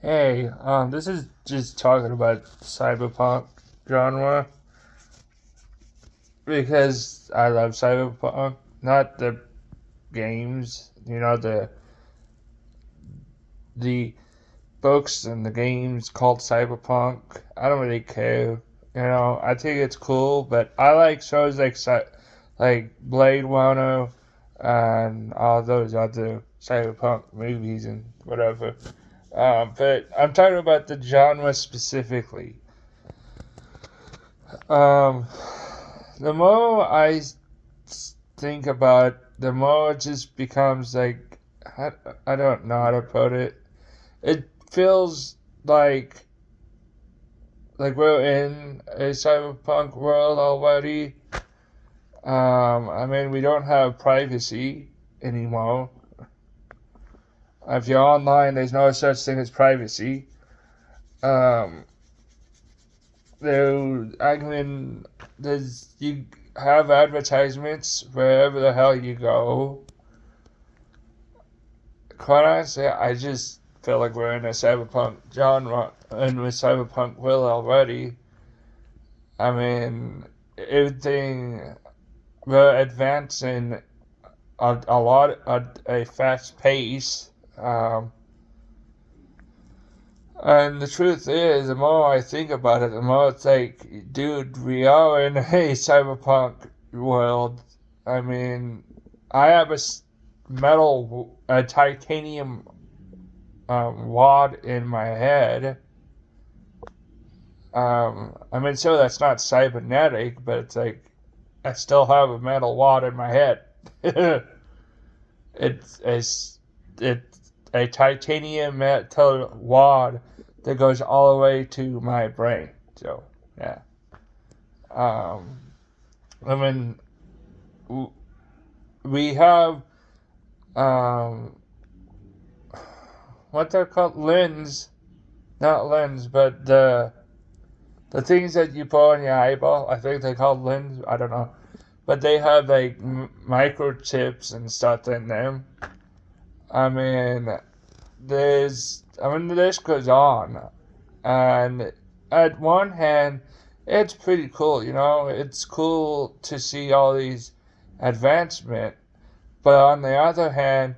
Hey, this is just talking about cyberpunk genre because I love cyberpunk, not the games, the books and the games called cyberpunk. I don't really care. I think it's cool, but I like shows like Blade Runner and all those other cyberpunk movies and whatever. But I'm talking about the genre specifically. Um, the more think about, the more it just becomes like I, I don't know how to put it. It feels like we're in a cyberpunk world already. I mean, we don't have privacy anymore. If you're online, there's no such thing as privacy. Um, I mean, you have advertisements wherever the hell you go. Quite honestly, I just feel like we're in a cyberpunk genre, and with cyberpunk will already. I mean, everything we're advancing a lot at a fast pace. And the truth is, the more I think about it, the more it's like, dude, we are in a cyberpunk world. I mean, I have a titanium wad in my head. I mean, so that's not cybernetic, but it's like I still have a metal wad in my head. it's a, it's a titanium metal wad that goes all the way to my brain. So yeah. Um, I mean, we have um, what they're called lens, not lens, but the things that you put on your eyeball. I think they're called lens. I don't know, but they have like microchips and stuff in them. I mean, the list goes on, and at one hand, it's pretty cool. It's cool to see all these advancement, but on the other hand,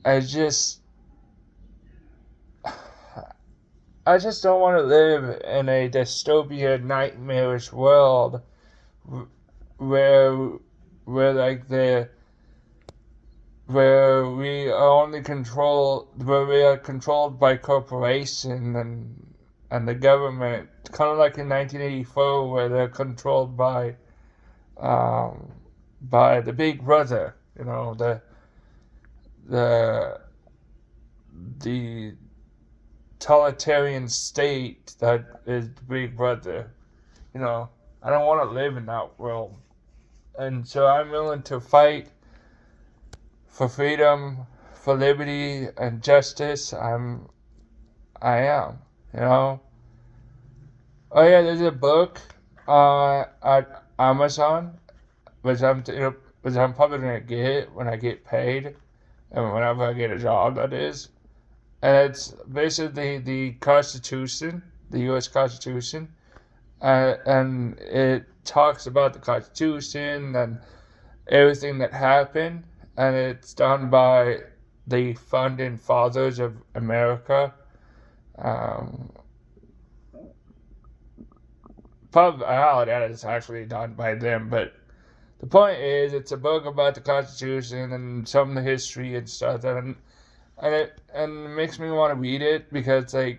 I just I just don't want to live in a dystopian, nightmarish world where where like the where we are controlled by corporation and the government, kind of like in 1984 where they're controlled um, by the Big Brother. The the totalitarian state that is the Big Brother. You know, I don't want to live in that world, and so I'm willing to fight for freedom, for liberty and justice. I am. You know. Oh yeah, there's a book at Amazon, which I'm probably gonna get when I get paid, and whenever I get a job, that is. And it's basically the Constitution, the U.S. Constitution, and it talks about the Constitution and everything that happened, and it's done by the founding fathers of America. Um, Probably how that is actually done by them, but the point is, it's a book about the Constitution and some of the history and stuff, and it makes me want to read it because I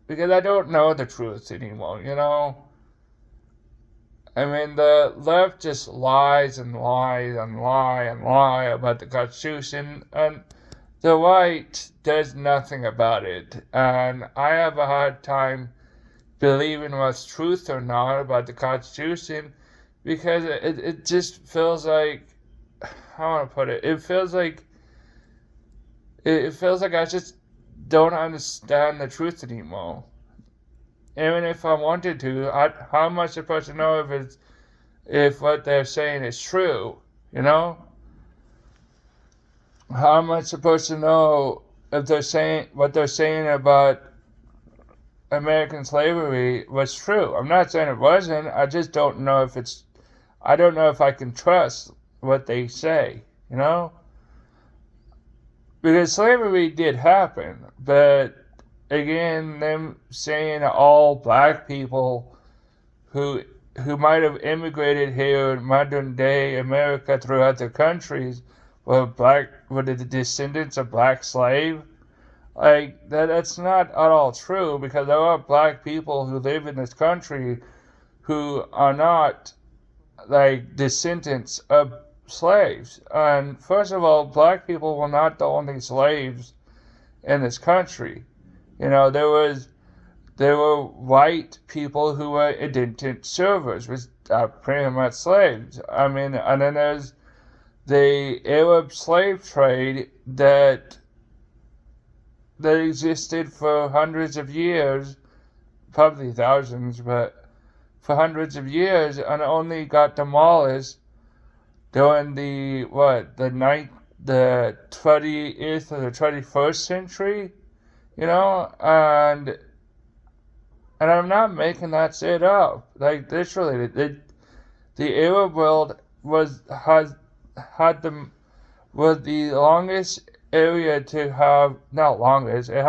don't know the truth anymore. I mean, the left just lies and lies and lie and lie about the Constitution, and the right does nothing about it. And I have a hard time believing what's truth or not about the Constitution because it just feels like, how I want to put it, it feels like I just don't understand the truth anymore. Even if I wanted to, how am I supposed to know if what they're saying is true? You know, how am I supposed to know if they're saying what they're saying about American slavery was true. I'm not saying it wasn't. I just don't know if it's. I don't know if I can trust what they say. You know, because slavery did happen, but again, them saying all black people who who might have immigrated here in modern day America through other countries were the descendants of black slave. Like that's not at all true because there are black people who live in this country who are not like descendants of slaves. And first of all, black people were not the only slaves in this country. You know, there were white people who were indentured servers, which are pretty much slaves. I mean, and then there's the Arab slave trade that existed for hundreds of years, probably thousands, but for hundreds of years, and only got demolished during the 20th or the 21st century, you know, and I'm not making that shit up. Like literally, the Arab world had the longest area to have, not longest. It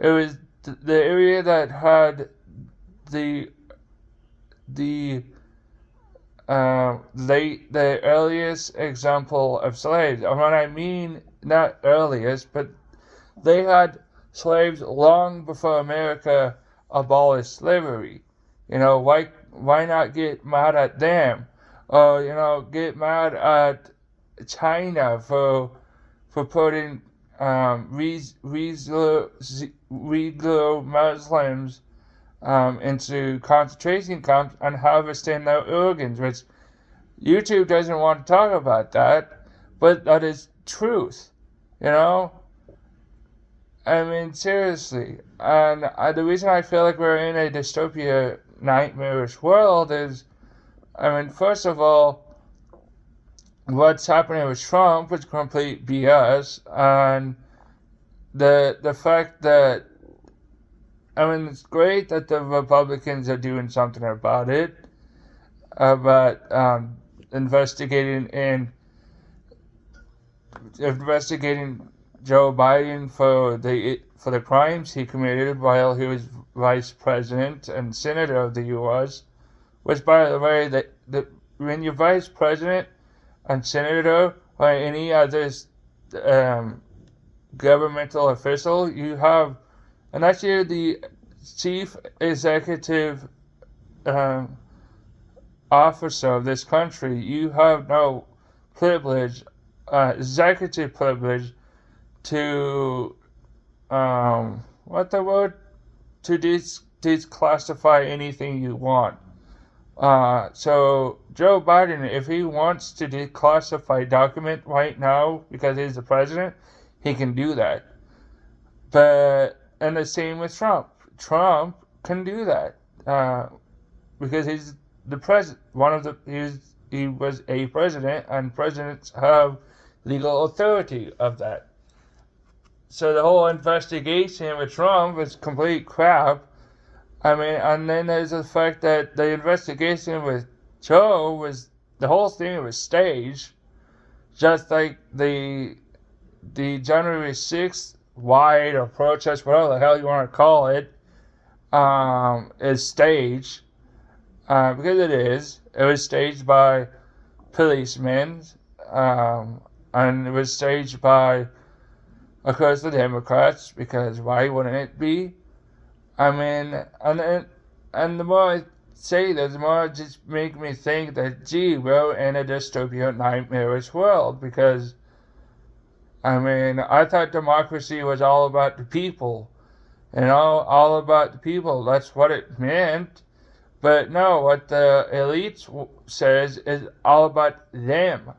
was the area that had the the the earliest example of slaves. And when I mean not earliest, but they had slaves long before America abolished slavery. You know, why not get mad at them? Or, you know, get mad at China for putting Uyghur Muslims into concentration camps and harvesting their organs, which YouTube doesn't want to talk about that, but that is truth, you know? I mean, seriously. And the reason I feel like we're in a dystopia nightmarish world is, I mean, first of all, what's happening with Trump is complete BS, and the fact that, I mean, it's great that the Republicans are doing something about it, about investigating Joe Biden for the crimes he committed while he was vice president and senator of the U.S. Which, by the way, when you're vice president and senator or any other governmental official, you have, unless you're the chief executive officer of this country, you have no privilege, executive privilege to what the word, to declassify anything you want. So Joe Biden, if he wants to declassify document right now because he's the president, he can do that. And the same with Trump. Trump can do that because he's the president. He was a president, and presidents have legal authority of that. So the whole investigation with Trump is complete crap. I mean, and then there's the fact that the investigation with Joe the whole thing was staged, just like the January 6th riot or protest, whatever the hell you want to call it, is staged, because it is. It was staged by policemen, and it was staged by, of course, the Democrats, because why wouldn't it be? I mean, and the more I say this, the more it just make me think that, gee, we're in a dystopian, nightmarish world, because, I mean, I thought democracy was all about the people, you know, all about the people. That's what it meant. But no, what the elite says is all about them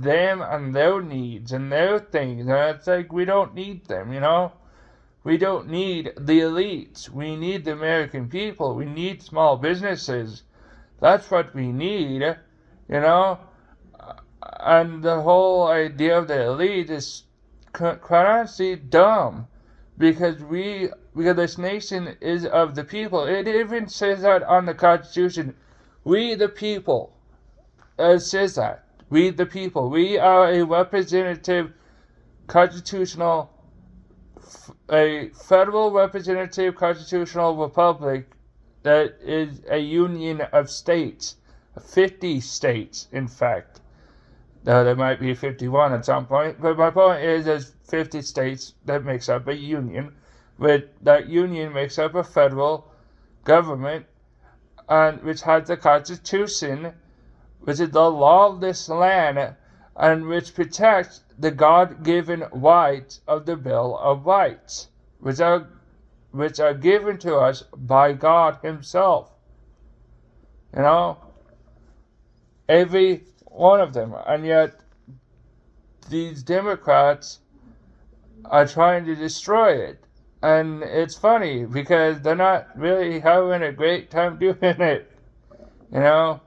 and their needs and their things. And it's like, we don't need them, you know? We don't need the elites. We need the American people. We need small businesses. That's what we need, you know? And the whole idea of the elite is quite honestly dumb, because this nation is of the people. It even says that on the Constitution. We the people. It says that. We the people. We are a representative constitutional, a federal representative constitutional republic that is a union of states. 50 states, in fact. There might be 51 at some point, but my point is there's 50 states that makes up a union, but that union makes up a federal government, and which has the Constitution, which is the law of this land, and which protects the God-given rights of the Bill of Rights, which are given to us by God Himself. You know? Every one of them. And yet, these Democrats are trying to destroy it. And it's funny, because they're not really having a great time doing it. You know?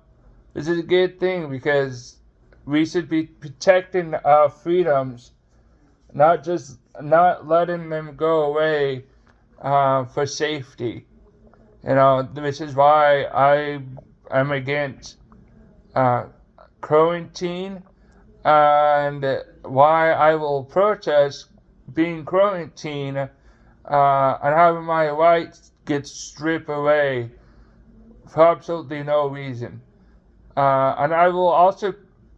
This is a good thing, because we should be protecting our freedoms, not letting them go away for safety. You know, this is why I am against quarantine, and why I will protest being quarantined and having my rights get stripped away for absolutely no reason. And I will also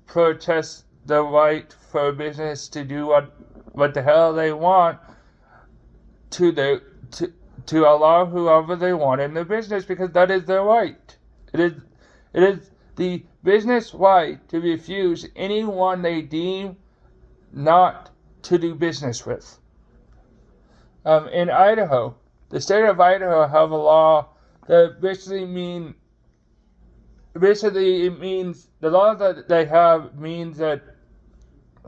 protest the right for business to do what the hell they want to allow whoever they want in the business, because that is their right. It is the business right to refuse anyone they deem not to do business with. In Idaho, the state of Idaho have a law that basically it means the law that they have means that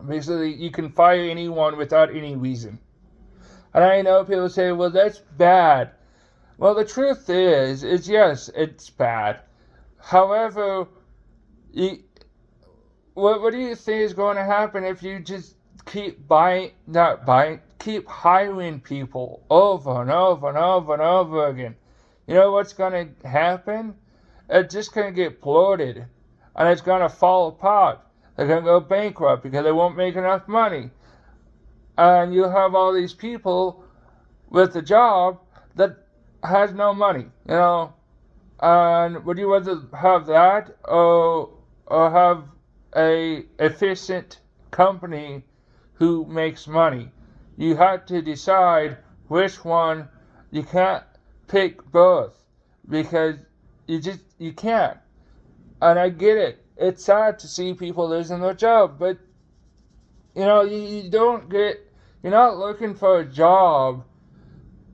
basically you can fire anyone without any reason. And I know people say, well, that's bad. Well, the truth is yes, it's bad. However, what do you think is going to happen if you just keep keep hiring people over and over and over and over again? You know what's going to happen? It's just going to get bloated, and it's going to fall apart. They're going to go bankrupt because they won't make enough money. And you'll have all these people with a job that has no money, you know. And would you rather have that or have a efficient company who makes money? You have to decide which one. You can't pick both, because you can't. And I get it. It's sad to see people losing their job, but you know, you're not looking for a job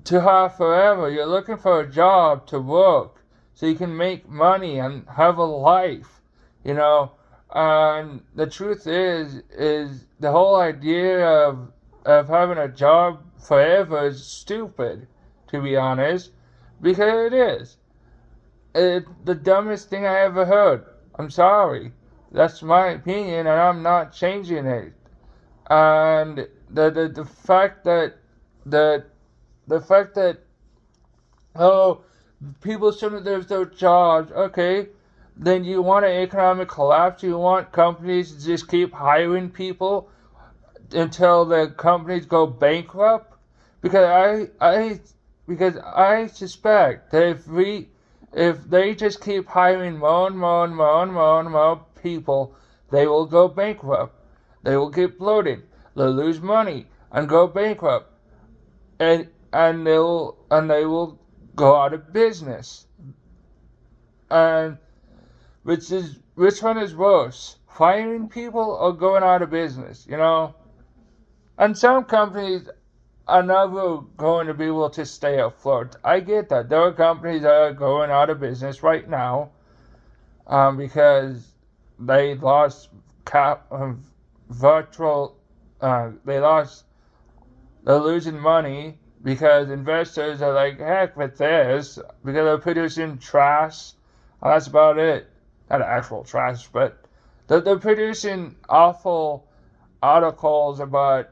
to have forever. You're looking for a job to work so you can make money and have a life, you know. And the truth is the whole idea of having a job forever is stupid, to be honest, because it is. It's the dumbest thing I ever heard. I'm sorry. That's my opinion, and I'm not changing it. And the fact that oh, people shouldn't lose their jobs. Okay, then you want an economic collapse? You want companies to just keep hiring people until the companies go bankrupt? Because I suspect that if they just keep hiring more and more people, they will go bankrupt. They will get bloated. They'll lose money and go bankrupt, and they will go out of business. And which one is worse, firing people or going out of business? You know, and some companies are never going to be able to stay afloat. I get that. There are companies that are going out of business right now because they lost they're losing money because investors are like, heck with this, because they're producing trash. And that's about it. Not actual trash, but they're producing awful articles about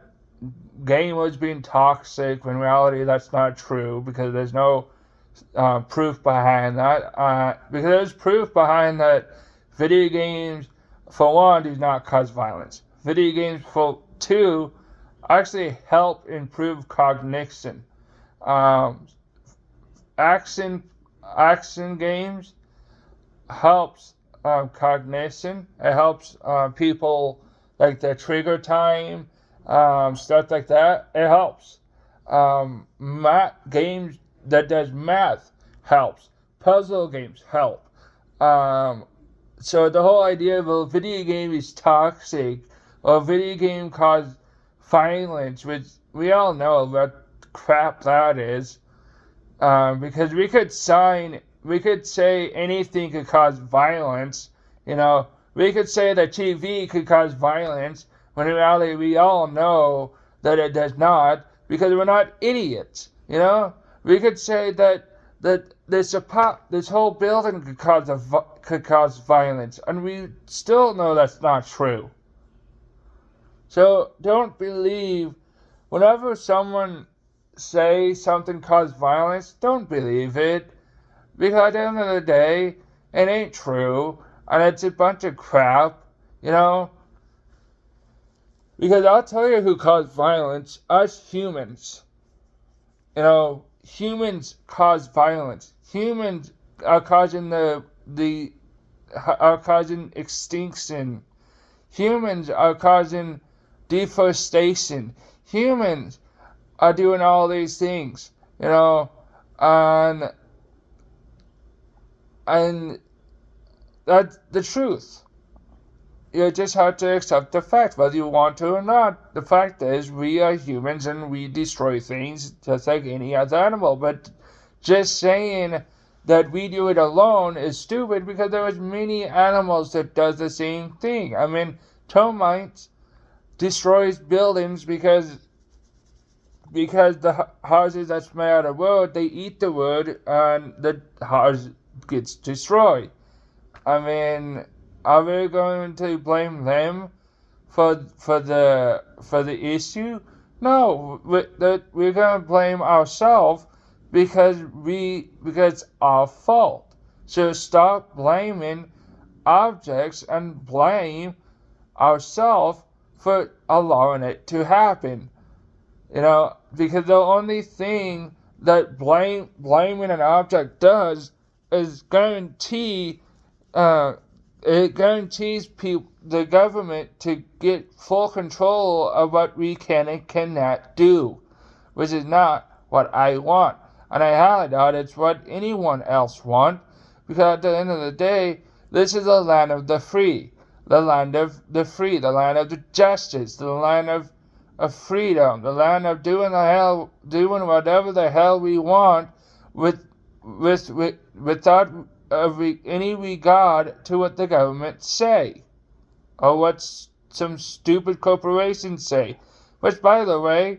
gamers being toxic, when in reality that's not true, because there's no proof behind that. Because there's proof behind that video games, for one, do not cause violence. Video games, for two, actually help improve cognition. Um, action action games helps cognition. It helps people, like the trigger time, stuff like that. It helps. Math games that does math helps. Puzzle games help. Um, so the whole idea of a video game is toxic, or a video game cause violence, which we all know what crap that is. Because we could say anything could cause violence. You know, we could say that TV could cause violence, when in reality we all know that it does not, because we're not idiots. You know, we could say that this whole building could cause violence, and we still know that's not true. So don't believe whenever someone say something caused violence, don't believe it. Because at the end of the day, it ain't true. And it's a bunch of crap, you know? Because I'll tell you who caused violence. Us humans. You know, humans cause violence. Humans are causing are causing extinction. Humans are causing deforestation. Humans are doing all these things, you know, and that's the truth. You just have to accept the fact, whether you want to or not. The fact is, we are humans and we destroy things just like any other animal. But just saying that we do it alone is stupid, because there is many animals that does the same thing. I mean, termites destroys buildings because the houses that's made out of wood, they eat the wood and the house gets destroyed. I mean, are we going to blame them for the issue? No, we're going to blame ourselves, because it's our fault. So stop blaming objects and blame ourselves for allowing it to happen. You know, because the only thing that blaming an object does is it guarantees the government to get full control of what we can and cannot do, which is not what I want. And I highly doubt it's what anyone else wants, because at the end of the day, this is the land of the free, the land of the free, the land of the justice, the land of freedom, the land of doing whatever the hell we want, without any regard to what the government say, or what some stupid corporations say. Which, by the way,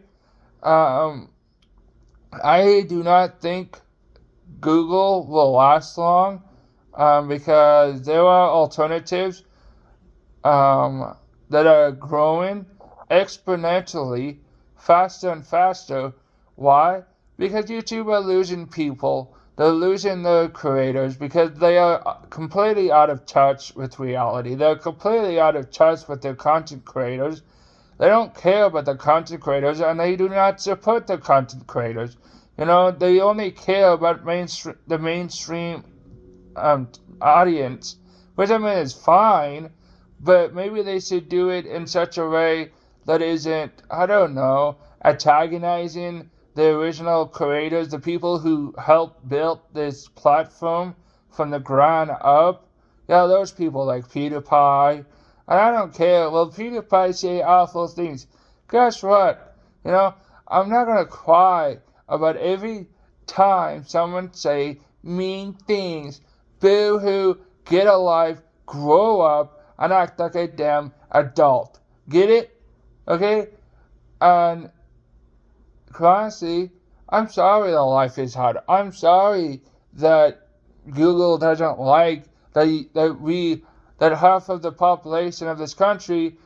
I do not think Google will last long, because there are alternatives that are growing exponentially faster and faster. Why? Because YouTube are losing people. They're losing their creators, because they are completely out of touch with reality. They're completely out of touch with their content creators. They don't care about the content creators, and they do not support the content creators. You know, they only care about the mainstream audience, which I mean is fine, but maybe they should do it in such a way that isn't, I don't know, antagonizing the original creators, the people who helped build this platform from the ground up. Yeah, those people like PewDiePie. And I don't care. Well, PewDiePie say awful things. Guess what? You know, I'm not gonna cry about every time someone say mean things. Boo hoo, get a life, grow up, and act like a damn adult. Get it? Okay? And honestly, I'm sorry that life is hard. I'm sorry that Google doesn't like that half of the population of this country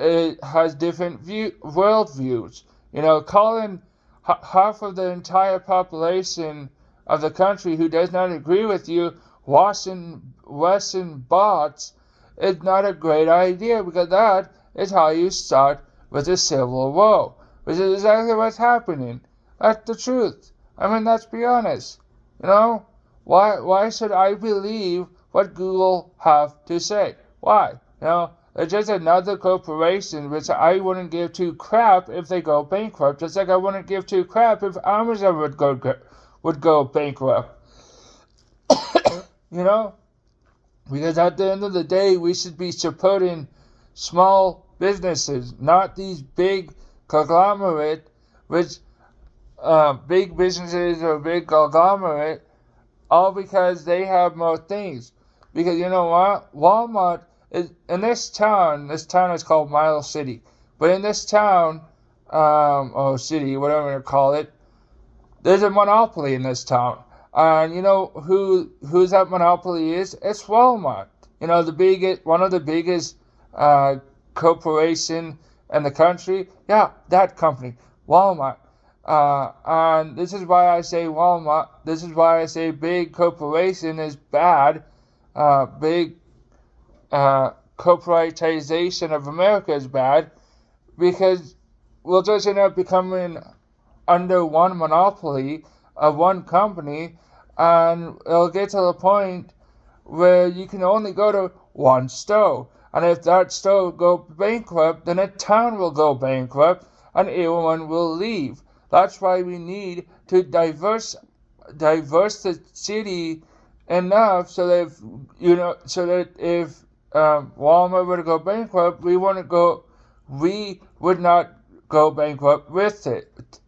it has different world views. Calling half of the entire population of the country who does not agree with you Western bots is not a great idea, because that is how you start with a civil war, which is exactly what's happening. That's the truth. Let's be honest. Why should I believe what Google have to say? Why? They're just another corporation which I wouldn't give two crap if they go bankrupt, just like I wouldn't give two crap if Amazon would go bankrupt. Because at the end of the day, we should be supporting small businesses, not these big conglomerate, which big businesses or big conglomerate, all because they have more things. Because you know what? Walmart is in this town. This town is called Miles City, but in this town, or city, whatever you call it, there's a monopoly in this town. And you know who's that monopoly is? It's Walmart. One of the biggest corporation in the country. Yeah, that company, Walmart. And this is why I say Walmart. This is why I say big corporation is bad. Big corporatization of America is bad, because we'll just end up becoming under one monopoly of one company, and it'll get to the point where you can only go to one store. And if that store go bankrupt, then a town will go bankrupt and everyone will leave. That's why we need to diverse the city enough so that if Walmart were to go bankrupt, we would not go bankrupt with it.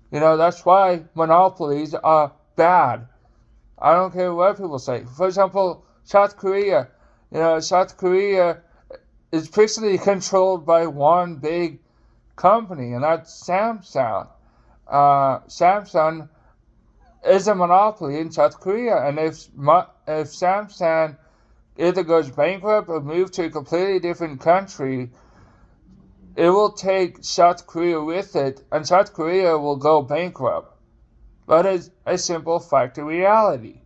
That's why monopolies are bad. I don't care what people say. For example, South Korea. South Korea is basically controlled by one big company, and that's Samsung. Samsung is a monopoly in South Korea, and if Samsung either goes bankrupt or moves to a completely different country, it will take South Korea with it, and South Korea will go bankrupt. That is a simple fact of reality.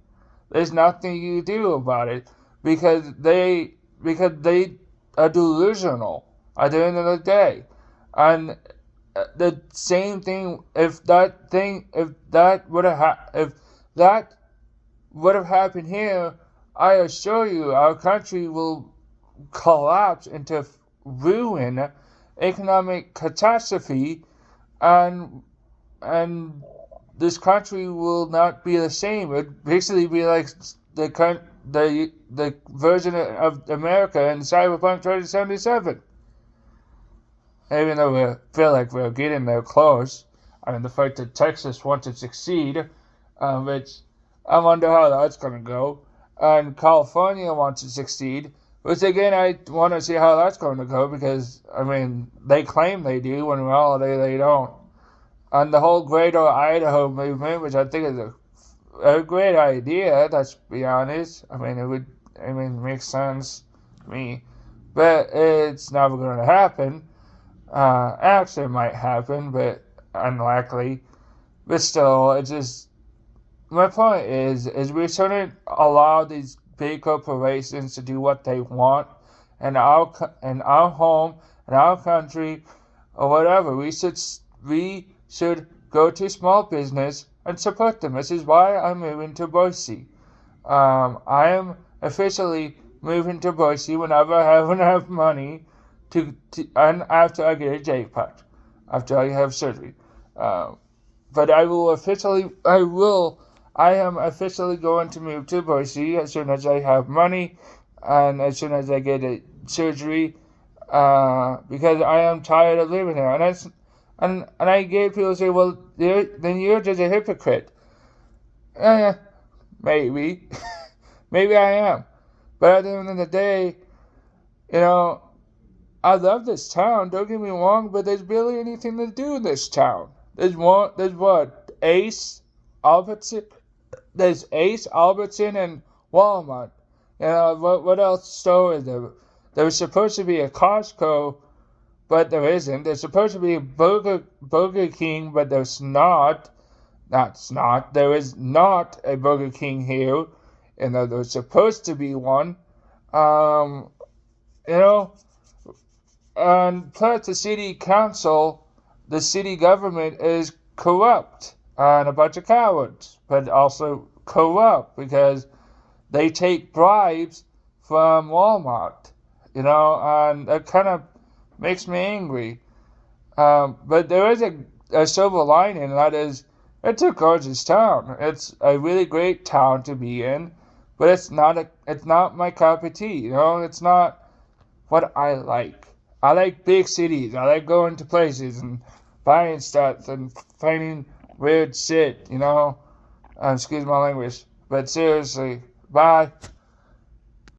There's nothing you can do about it, because they are delusional at the end of the day. And the same thing, if that would have happened here, I assure you our country will collapse into ruin, economic catastrophe, and this country will not be the same. It would basically be like the version of America in Cyberpunk 2077. Even though we feel like we're getting there close. The fact that Texas wants to succeed, which I wonder how that's going to go. And California wants to succeed, which again I want to see how that's going to go, because, they claim they do, when in reality they don't. And the whole Greater Idaho movement, which I think is a great idea, let's be honest. It makes sense to me. But it's never going to happen. Actually, it might happen, but unlikely. But still, it's just, my point is we shouldn't allow these big corporations to do what they want in our home, in our country, or whatever. We should go to small business and support them. This is why I'm moving to Boise. I am officially moving to Boise whenever I have enough money and after I get a jackpot, after I have surgery. But I am officially going to move to Boise as soon as I have money and as soon as I get a surgery, because I am tired of living here. And I get people say, well, then you're just a hypocrite. Maybe. Maybe I am. But at the end of the day, I love this town, don't get me wrong, but there's barely anything to do in this town. There's Ace, Albertson. There's Ace, Albertson, and Walmart. What else store is there? There's supposed to be a Costco, but there isn't. There's supposed to be a Burger King, but there's not. That's not. There is not a Burger King here, and there's supposed to be one. Um, you know, and plus the city council, the city government is corrupt and a bunch of cowards, but also corrupt because they take bribes from Walmart, and that kind of makes me angry. But there is a silver lining, and that is it's a gorgeous town. It's a really great town to be in, but it's not my cup of tea. It's not what I like. I like big cities. I like going to places and buying stuff and finding weird shit. Excuse my language, but seriously, bye.